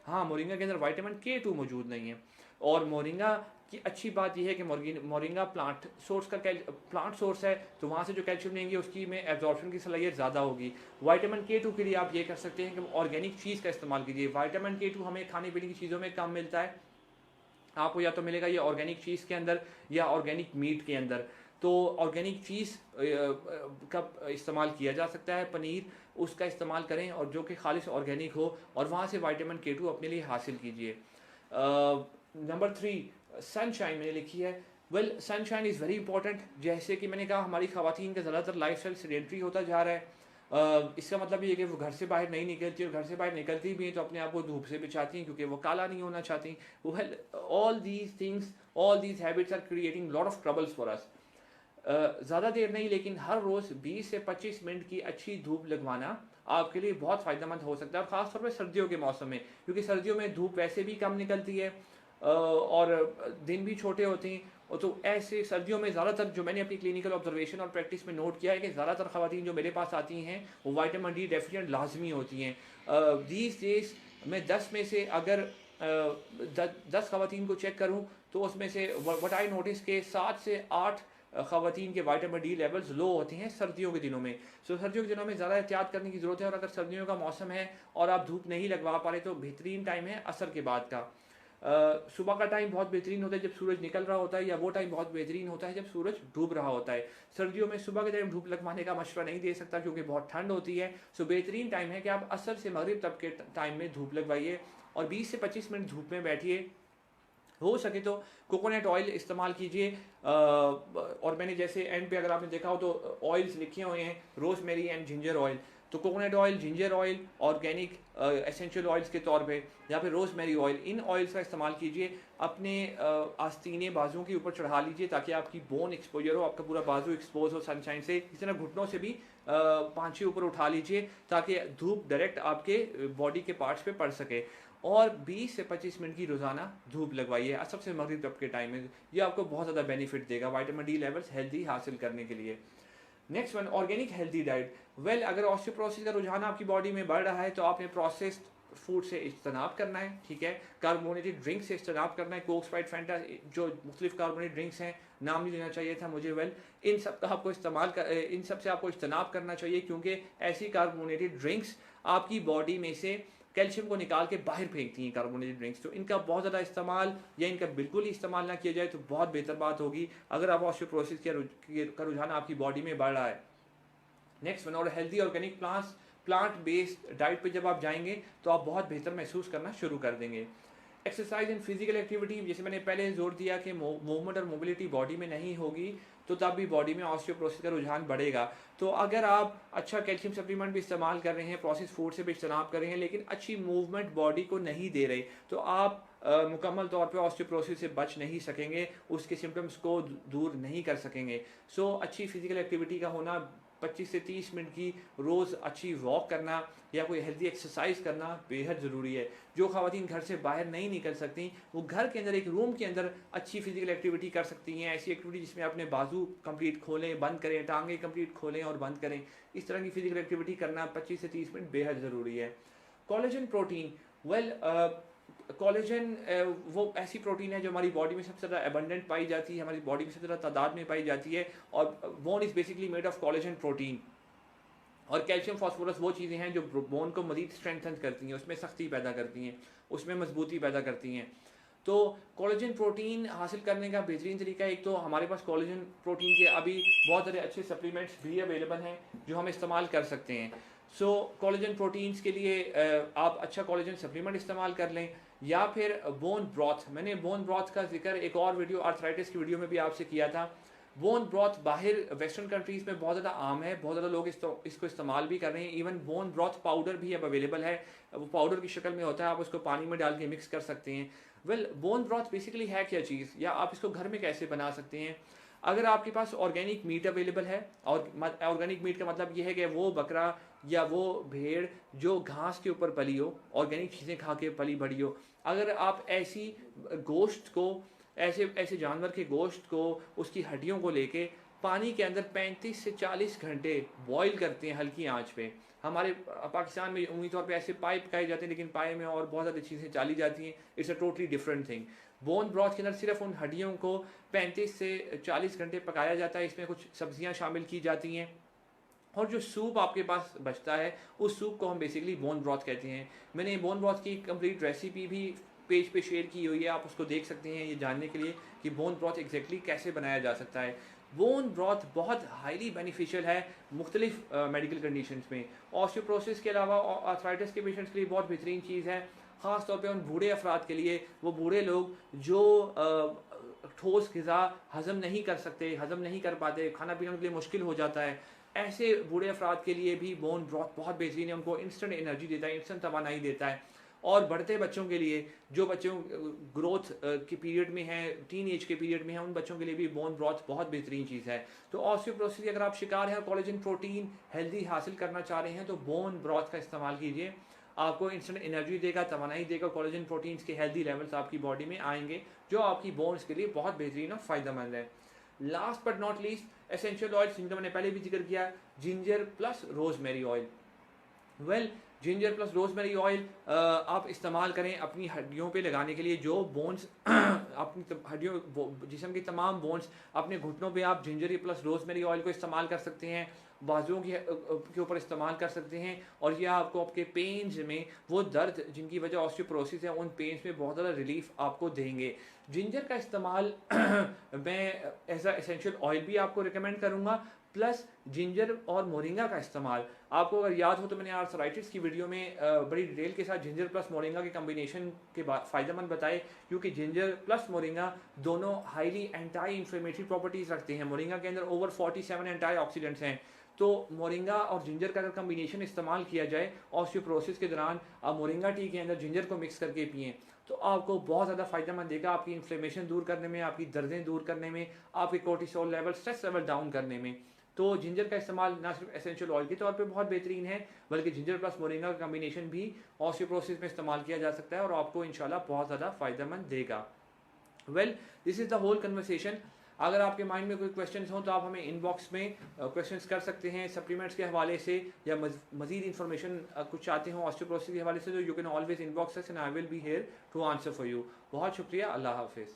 हाँ, मोरिंगा के अंदर विटामिन K2 मौजूद नहीं है। और मोरिंगा की अच्छी बात यह है कि मोरिंगा प्लांट सोर्स है, तो वहाँ से जो कैल्शियम लेंगे उसकी में एब्जॉर्प्शन की सलाहियत ज़्यादा होगी। विटामिन K2 के लिए आप ये कर सकते हैं कि ऑर्गेनिक चीज़ का इस्तेमाल कीजिए। विटामिन K2 हमें खाने पीने की चीज़ों में कम मिलता है, आपको या तो मिलेगा ये ऑर्गेनिक चीज़ के अंदर या ऑर्गेनिक मीट के अंदर। तो ऑर्गेनिक चीज़ का इस्तेमाल किया जा सकता है, पनीर उसका इस्तेमाल करें और जो कि खालिश ऑर्गेनिक हो, और वहाँ से विटामिन K2 अपने लिए हासिल कीजिए। नंबर 3, सनशाइन मैंने लिखी है। Well, sunshine is very important. जैसे कि मैंने कहा, हमारी ख़वातीन का ज़्यादातर लाइफस्टाइल सेडेंटरी होता जा रहा है। इसका मतलब ये है कि वो घर से बाहर नहीं निकलती, और घर से बाहर निकलती भी हैं तो अपने आप को धूप से बचाती हैं क्योंकि वो काला नहीं होना चाहती। Well, all these things, all these habits are creating lot of troubles for us. ज़्यादा देर नहीं, लेकिन हर रोज़ 20 से 25 मिनट की अच्छी धूप लगवाना आपके लिए बहुत फ़ायदेमंद हो सकता है, और ख़ासतौर पर सर्दियों के मौसम में, क्योंकि सर्दियों में धूप वैसे भी कम निकलती है और दिन भी छोटे होते हैं। और तो ऐसे सर्दियों में ज़्यादातर, जो मैंने अपनी क्लिनिकल ऑब्जर्वेशन और प्रैक्टिस में नोट किया है, कि ज़्यादातर ख़वातीन जो मेरे पास आती हैं वो विटामिन डी डेफिशिएंट लाजमी होती हैं। दीज डेज मैं 10 में से अगर 10 ख़वातीन को चेक करूं, तो उसमें से व्हाट आई नोटिस के 7 से 8 ख़वातीन के विटामिन डी लेवल्स लो होते हैं सर्दियों के दिनों में। सो सर्दियों के दिनों में ज़्यादा एहतियात करने की ज़रूरत है, और अगर सर्दियों का मौसम है और आप धूप नहीं लगवा पा रहे, तो बेहतरीन टाइम है असर के बाद का। सुबह का टाइम बहुत बेहतरीन होता है जब सूरज निकल रहा होता है, या वो टाइम बहुत बेहतरीन होता है जब सूरज डूब रहा होता है। सर्दियों में सुबह के टाइम धूप लगवाने का मशवरा नहीं दे सकता क्योंकि बहुत ठंड होती है। सो बेहतरीन टाइम है कि आप असर से मगरिब तक के टाइम में धूप लगवाइए, और 20 से 25 मिनट धूप में बैठिए। हो सके तो कोकोनट ऑयल इस्तेमाल कीजिए। और मैंने जैसे एंड पे अगर आपने देखा हो तो ऑयल्स लिखे हुए हैं, रोजमेरी एंड जिंजर ऑयल। तो coconut oil, ginger oil organic essential oils के तौर पे, या फिर रोजमेरी ऑयल, इन ऑयल्स का इस्तेमाल कीजिए। अपने आस्तीने बाजुओं के ऊपर चढ़ा लीजिए ताकि आपकी बोन एक्सपोजर हो, आपका पूरा बाजू एक्सपोज हो सनशाइन से। इस तरह घुटनों से भी पांछे ऊपर उठा लीजिए ताकि धूप डायरेक्ट आपके बॉडी के पार्ट्स पे पड़ सके। और 20 से 25 मिनट की रोज़ाना धूप लगवाइए असर से मगरिब तक के टाइम में। ये आपको बहुत ज़्यादा बेनिफिट देगा विटामिन डी लेवल्स हेल्दी हासिल करने के लिए। Next one, organic healthy diet. Well, अगर ऑस्टियोपोरोसिस का रुझान आपकी बॉडी में बढ़ रहा है तो आपने प्रोसेस्ड फूड से इज्तनाब करना है, ठीक है। कार्बोनेटेड ड्रिंक से इज्तनाब करना है, कोक, स्प्राइट, फैंटा, जो मुख्तलिफ कार्बोनेटेड ड्रिंक्स हैं, नाम नहीं लेना चाहिए था मुझे। वेल, इन सब का आपको इन सब से आपको इज्तनाब करना चाहिए, क्योंकि ऐसी कार्बोनेटेड ड्रिंक्स आपकी बॉडी में से कैल्शियम को निकाल के बाहर फेंकती हैं कार्बोनेटेड ड्रिंक्स। तो इनका बहुत ज़्यादा इस्तेमाल या इनका बिल्कुल ही इस्तेमाल ना किया जाए तो बहुत बेहतर बात होगी अगर आप ऑस्टियोपोरोसिस का रुझान आपकी बॉडी में बढ़ रहा है। नेक्स्ट वन, और healthy organic plant based diet पे जब आप जाएंगे तो आप बहुत बेहतर महसूस करना शुरू कर देंगे। एक्सरसाइज एंड फिजिकल एक्टिविटी, जैसे मैंने पहले जोर दिया कि मूवमेंट और मोबिलिटी बॉडी में नहीं होगी तो तब भी बॉडी में ऑस्टियोपोरोसिस का रुझान बढ़ेगा। तो अगर आप अच्छा कैल्शियम सप्लीमेंट भी इस्तेमाल कर रहे हैं, प्रोसेस फूड से भी इस्तेमाल कर रहे हैं, लेकिन अच्छी मूवमेंट बॉडी को नहीं दे रहे, तो आप मुकम्मल तौर पे ऑस्टियोपोरोसिस से बच नहीं सकेंगे, उसके सिम्टम्स को दूर नहीं कर सकेंगे। सो अच्छी फिजिकल एक्टिविटी का होना, 25 से 30 मिनट की रोज़ अच्छी वॉक करना या कोई हेल्दी एक्सरसाइज करना बेहद ज़रूरी है। जो ख़वातीन घर से बाहर नहीं निकल सकती वो घर के अंदर एक रूम के अंदर अच्छी फिजिकल एक्टिविटी कर सकती हैं, ऐसी एक्टिविटी जिसमें अपने बाजू कंप्लीट खोलें बंद करें, टांगे कंप्लीट खोलें और बंद करें। इस तरह की फिजिकल एक्टिविटी करना 25 से 30 मिनट बेहद ज़रूरी है। कोलेजन प्रोटीन, वेल, कोलेजन वो ऐसी प्रोटीन है जो हमारी बॉडी में सबसे ज़्यादा एबंडेंट पाई जाती है, हमारी बॉडी में सबसे ज़्यादा तादाद में पाई जाती है, और bone is basically made of collagen protein. और कैल्शियम फास्फोरस वो चीज़ें हैं जो बोन को मज़ीद स्ट्रेंथन करती हैं, उसमें सख्ती पैदा करती हैं, उसमें मजबूती पैदा करती हैं। तो कोलेजन प्रोटीन हासिल करने का बेहतरीन तरीका, एक तो हमारे पास कोलेजन प्रोटीन के अभी बहुत सारे अच्छे सप्लीमेंट्स भी अवेलेबल हैं जो हम इस्तेमाल कर सकते हैं। सो कोलेजन प्रोटीन्स के लिए आप अच्छा कोलेजन सप्लीमेंट इस्तेमाल कर लें, या फिर बोन ब्रॉथ। मैंने बोन ब्रॉथ का जिक्र एक और वीडियो आर्थराइटिस की वीडियो में भी आपसे किया था। बोन ब्रॉथ बाहर वेस्टर्न कंट्रीज़ में बहुत ज़्यादा आम है, बहुत ज़्यादा लोग इसको इस्तेमाल भी कर रहे हैं। इवन बोन ब्रॉथ पाउडर भी अब अवेलेबल है, वो पाउडर की शक्ल में होता है, आप उसको पानी में डाल के मिक्स कर सकते हैं। वेल, बोन ब्रॉथ बेसिकली है क्या चीज़, या आप इसको घर में कैसे बना सकते हैं। अगर आपके पास ऑर्गेनिक मीट अवेलेबल है, और ऑर्गेनिक मीट का मतलब ये है कि वो बकरा या वो भेड़ जो घास के ऊपर पली हो, ऑर्गेनिक चीज़ें खा के पली बड़ी हो, अगर आप ऐसी गोश्त को, ऐसे ऐसे जानवर के गोश्त को, उसकी हड्डियों को लेके पानी के अंदर 35 से 40 घंटे बॉईल करते हैं हल्की आंच पे। हमारे पाकिस्तान में उम्मीद तौर पे ऐसे पाइप पकाए जाते हैं, लेकिन पाए में और बहुत ज़्यादा चीज़ें डाली जाती हैं। It's a totally different thing. Bone broth के अंदर सिर्फ उन हड्डियों को 35 से 40 घंटे पकाया जाता है। इसमें कुछ सब्जियां शामिल की जाती हैं और जो सूप आपके पास बचता है उस सूप को हम बेसिकली बोन ब्रॉथ कहते हैं। मैंने बोन ब्रॉथ की कंप्लीट रेसिपी भी पेज पे शेयर की हुई है, आप उसको देख सकते हैं ये जानने के लिए कि बोन ब्रॉथ एग्जैक्टली कैसे बनाया जा सकता है। बोन ब्रॉथ बहुत हाईली बेनिफिशियल है मुख्तलिफ मेडिकल कंडीशंस में। ऑस्टियोप्रोसिस के अलावा आर्थराइटिस के पेशेंट्स के लिए बहुत बेहतरीन चीज़ है, ख़ास तौर पे उन बूढ़े अफराद के लिए। वो बूढ़े लोग जो ठोस ग़िज़ा हज़म नहीं कर सकते, हज़म नहीं कर पाते, खाना पीना उनके लिए मुश्किल हो जाता है, ऐसे बूढ़े अफराद के लिए भी बोन ब्रॉथ बहुत बेहतरीन है। उनको इंस्टेंट एनर्जी देता है, इंस्टेंट तवानाई देता है। और बढ़ते बच्चों के लिए, जो बच्चों ग्रोथ के पीरियड में हैं, टीन एज के पीरियड में हैं, उन बच्चों के लिए भी बोन ब्रॉथ बहुत बेहतरीन चीज़ है। तो ऑस्टियोपोरोसिस की अगर आप शिकार हैं, कोलेजन प्रोटीन हेल्दी हासिल करना चाह रहे हैं, तो बोन ब्रॉथ का इस्तेमाल कीजिए। आपको इंस्टेंट एनर्जी देगा, तवानाई देगा, कोलेजन प्रोटीन्स के हेल्दी लेवल्स आपकी बॉडी में आएंगे, जो आपकी बोन्स के लिए बहुत बेहतरीन और फ़ायदेमंद है। Last but not least, essential oils जिनका मैंने पहले भी जिक्र किया, ginger plus rosemary oil. Well, ginger plus rosemary oil आप इस्तेमाल करें अपनी हड्डियों पे लगाने के लिए। जो बोन्स अपनी हड्डियों जिस्म की तमाम बोन्स, अपने घुटनों पे आप जिंजर प्लस रोजमेरी ऑयल को इस्तेमाल कर सकते हैं, बाजुओं के ऊपर इस्तेमाल कर सकते हैं। और यह आपको आपके पेन्स में, वो दर्द जिनकी वजह ऑस्टियोपोरोसिस है, उन पेन्स में बहुत ज़्यादा रिलीफ आपको देंगे। जिंजर का इस्तेमाल मैं एज अ एसेंशियल ऑयल भी आपको रिकमेंड करूँगा, प्लस जिंजर और मोरिंगा का इस्तेमाल। आपको अगर याद हो तो मैंने आर्थराइटिस की वीडियो में बड़ी डिटेल के साथ जिंजर प्लस मोरिंगा के कम्बिनेशन के फ़ायदेमंद बताए, क्योंकि जिंजर प्लस मोरिंगा दोनों हाईली एंटी इन्फ्लेमेटरी प्रॉपर्टीज़ रखते हैं। मोरिंगा के अंदर ओवर 47 एंटी ऑक्सीडेंट्स हैं। तो मोरिंगा और जिंजर का अगर कम्बिनेशन इस्तेमाल किया जाए ऑस्टियोपोरोसिस के दौरान, आप मोरिंगा टी के अंदर जिंजर को मिक्स करके पिएँ, तो आपको बहुत ज़्यादा फ़ायदेमंद देगा आपकी इन्फ्लेमेशन दूर करने में, आपकी दर्दें दूर करने में, आपके cortisol level, stress level down करने में। तो जिंजर का इस्तेमाल ना सिर्फ एसेंशियल ऑयल के तौर पे बहुत बेहतरीन है, बल्कि जिंजर प्लस मोरिंगा का कम्बिनेशन भी ऑस्टियोपोरोसिस में इस्तेमाल किया जा सकता है और आपको इंशाल्लाह बहुत ज़्यादा फ़ायदेमंद देगा। Well, this is the whole conversation. अगर आपके माइंड में कोई क्वेश्चंस हों तो आप हमें इनबॉक्स में क्वेश्चंस कर सकते हैं सप्लीमेंट्स के हवाले से, या मज़ीद इन्फॉर्मेशन कुछ चाहते हो ऑस्टियोपोरोसिस के हवाले से, तो you can always inbox us and I will be here to answer for you. बहुत शुक्रिया, अल्लाह हाफिज़।